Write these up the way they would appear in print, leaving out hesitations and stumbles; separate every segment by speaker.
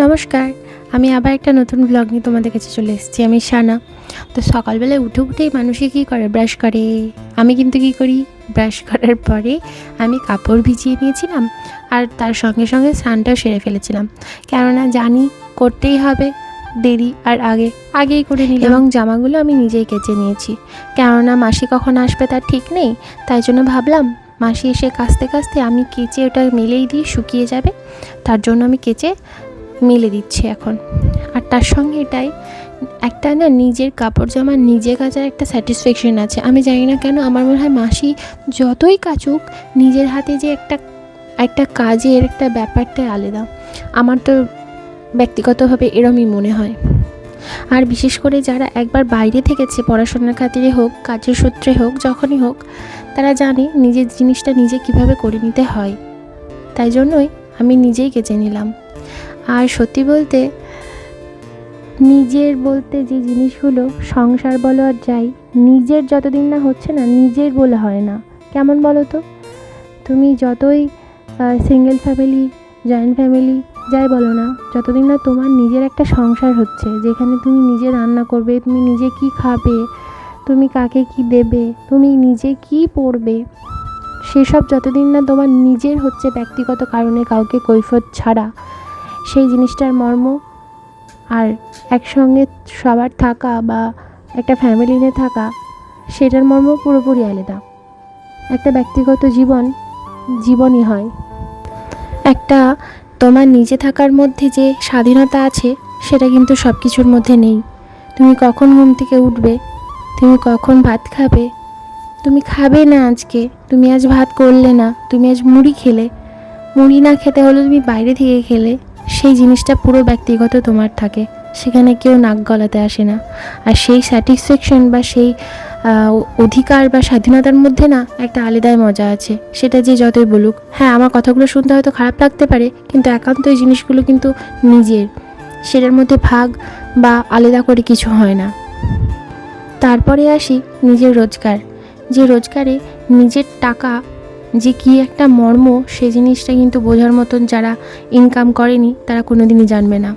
Speaker 1: নমস্কার, আমি আবার একটা নতুন ব্লগ নিয়ে তোমাদের কাছে চলে এসেছি। আমি সানা। তো সকালবেলায় উঠেই মানুষে কী করে, ব্রাশ করে। আমি কিন্তু কী করি, ব্রাশ করার পরে আমি কাপড় ভিজিয়ে নিয়েছিলাম আর তার সঙ্গে সঙ্গে স্নানটাও সেরে ফেলেছিলাম, কেননা জানি করতেই হবে, দেরি আর আগেই করে নিলাম। এবং জামাগুলো আমি নিজেই কেচে নিয়েছি, কেননা মাসি কখন আসবে তার ঠিক নেই। তাই জন্য ভাবলাম মাসি এসে কাচতে কাচতে আমি কেচে ওটা মেলেই দিই, শুকিয়ে যাবে। তার জন্য আমি কেচে মেলে দিচ্ছি এখন। আর তার সঙ্গে এটাই একটা না, নিজের কাপড় জামা নিজে কাচার একটা স্যাটিসফ্যাকশন আছে। আমি জানি না কেন, আমার মনে হয় মাসি যতই কাচুক, নিজের হাতে যে একটা কাজের একটা ব্যাপারটাই আলাদা। আমার তো ব্যক্তিগতভাবে এরমই মনে হয়। আর বিশেষ করে যারা একবার বাইরে থেকেছে, পড়াশোনার খাতিরে হোক, কাজের সূত্রে হোক, যখনই হোক, তারা জানে নিজের জিনিসটা নিজে কিভাবে করে নিতে হয়। তাই জন্যই আমি নিজেই কেচে নিলাম। আর সত্যি বলতে, নিজের বলতে যে জিনিসগুলো সংসার বলো আর যাই, নিজের যতদিন না হচ্ছে না, নিজের বলে হয় না। কেমন বলো তো, তুমি যতই সিঙ্গেল ফ্যামিলি, জয়েন্ট ফ্যামিলি যাই বলো না, যতদিন না তোমার নিজের একটা সংসার হচ্ছে, যেখানে তুমি নিজে রান্না করবে, তুমি নিজে কি খাবে, তুমি কাকে কি দেবে, তুমি নিজে কি পড়বে, সেসব যতদিন না তোমার নিজের হচ্ছে, ব্যক্তিগত কারণে কাউকে কৈফিয়ত ছাড়া, সেই জিনিসটার মর্ম আর একসঙ্গে সবার থাকা বা একটা ফ্যামিলি নিয়ে থাকা, সেটার মর্ম পুরোপুরি আলাদা। একটা ব্যক্তিগত জীবনই হয়। একটা তোমার নিজে থাকার মধ্যে যে স্বাধীনতা আছে, সেটা কিন্তু সব কিছুর মধ্যে নেই। তুমি কখন ঘুম থেকে উঠবে, তুমি কখন ভাত খাবে, তুমি খাবে না আজকে, তুমি আজ ভাত করলে না, তুমি আজ মুড়ি খেলে, মুড়ি না খেতে হলে তুমি বাইরে থেকে খেলে, সেই জিনিসটা পুরো ব্যক্তিগত তোমার থাকে। সেখানে কেউ নাক গলাতে আসে না। আর সেই স্যাটিসফ্যাকশন বা সেই অধিকার বা স্বাধীনতার মধ্যে না একটা আলাদাই মজা আছে। সেটা যে যতই বলুক, হ্যাঁ আমার কথাগুলো শুনতে হয়তো খারাপ লাগতে পারে, কিন্তু একান্ত এই জিনিসগুলো কিন্তু নিজের, সেটার মধ্যে ভাগ বা আলাদা করে কিছু হয় না। তারপরে আসি নিজের রোজগার। যে রোজগারে নিজের টাকা যে কী একটা মর্ম, সে জিনিসটা কিন্তু বোঝার মতন যারা ইনকাম করেনি তারা কোনোদিনই জানবে না।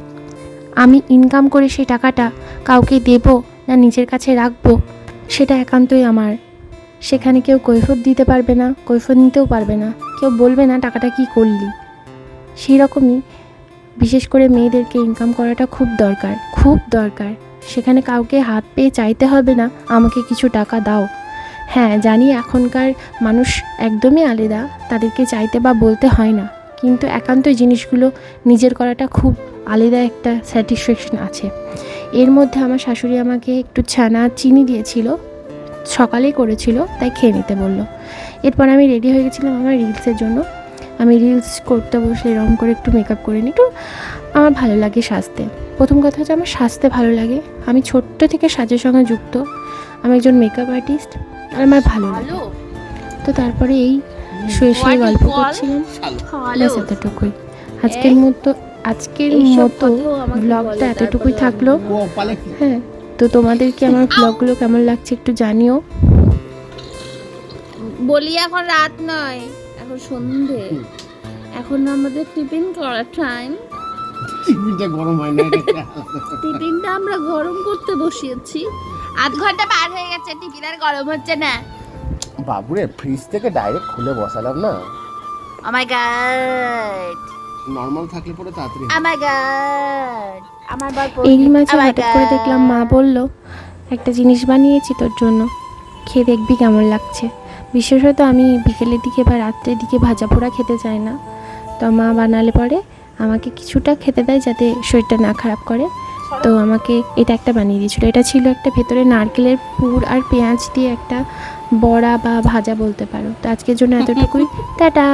Speaker 1: আমি ইনকাম করে সেই টাকাটা কাউকে দেব না নিজের কাছে রাখবো, সেটা একান্তই আমার। সেখানে কেউ কৈফিয়ত দিতে পারবে না, কৈফিয়ত নিতেও পারবে না, কেউ বলবে না টাকাটা কী করলি। সেই রকমই বিশেষ করে মেয়েদেরকে ইনকাম করাটা খুব দরকার, খুব দরকার। সেখানে কাউকে হাত পেয়ে চাইতে হবে না আমাকে কিছু টাকা দাও। হ্যাঁ জানি এখনকার মানুষ একদমই আলাদা, তাদেরকে চাইতে বা বলতে হয় না, কিন্তু একান্তই জিনিসগুলো নিজের করাটা খুব আলাদা একটা স্যাটিসফ্যাকশন আছে। এর মধ্যে আমার শাশুড়ি আমাকে একটু ছানা চিনি দিয়েছিল, সকালেই করেছিল, তাই খেয়ে নিতে বললো। এরপর আমি রেডি হয়ে গেছিলাম আমার রিলসের জন্য। আমি রিলস করতে বসলে এরকম করে একটু মেকআপ করে নিই, একটু আমার ভালো লাগে সাজতে। প্রথম কথা হচ্ছে আমার সাজতে ভালো লাগে, আমি ছোট্ট থেকে সাজের সঙ্গে যুক্ত, আমি একজন মেকআপ আর্টিস্ট, আর আমার ভালো লাগে। তো তারপরে এই শুয়ে শুয়ে গল্প করছিলাম, ব্যাস এতটুকুই। আজকের মতো ব্লগটা এতটুকুই থাকলো। হ্যাঁ, তো তোমাদেরকে আমার ব্লগগুলো কেমন লাগছে একটু জানিও।
Speaker 2: বলি এখন রাত নয়, এখন সন্ধে, এখন আমাদের টিফিন করার টাইম।
Speaker 3: টিফিনটা গরম হয় না,
Speaker 2: টিফিনটা আমরা গরম করতে বসিয়েছি, আধ ঘন্টা পার হয়ে গেছে, টিফিন আর গরম হচ্ছে না।
Speaker 3: বাবুরে ফ্রিজ থেকে ডাইরেক্ট খুলে বসালাম না।
Speaker 2: ও মাই গড,
Speaker 3: নরমাল থাকলে পরে তাড়াতাড়ি।
Speaker 2: ও মাই গড, আমার বার
Speaker 1: এরই মাঝে হঠাৎ করে দেখলাম মা বলল, একটা জিনিস বানিয়েছি তোর জন্য, খেয়ে দেখবি কেমন লাগছে। বিশেষত আমি বিকেলের দিকে বা রাত্রের দিকে ভাজা পোড়া খেতে চাই না, তো মা বানালে পরে আমাকে কিছুটা খেতে দেয় যাতে শরীরটা না খারাপ করে। তো আমাকে এটা একটা বানিয়ে দিয়েছিলো। এটা ছিল একটা ভেতরে নারকেলের পুর আর পেঁয়াজ দিয়ে একটা বড়া বা ভাজা বলতে পারো। তো আজকের জন্য এতটুকুই, টাটা।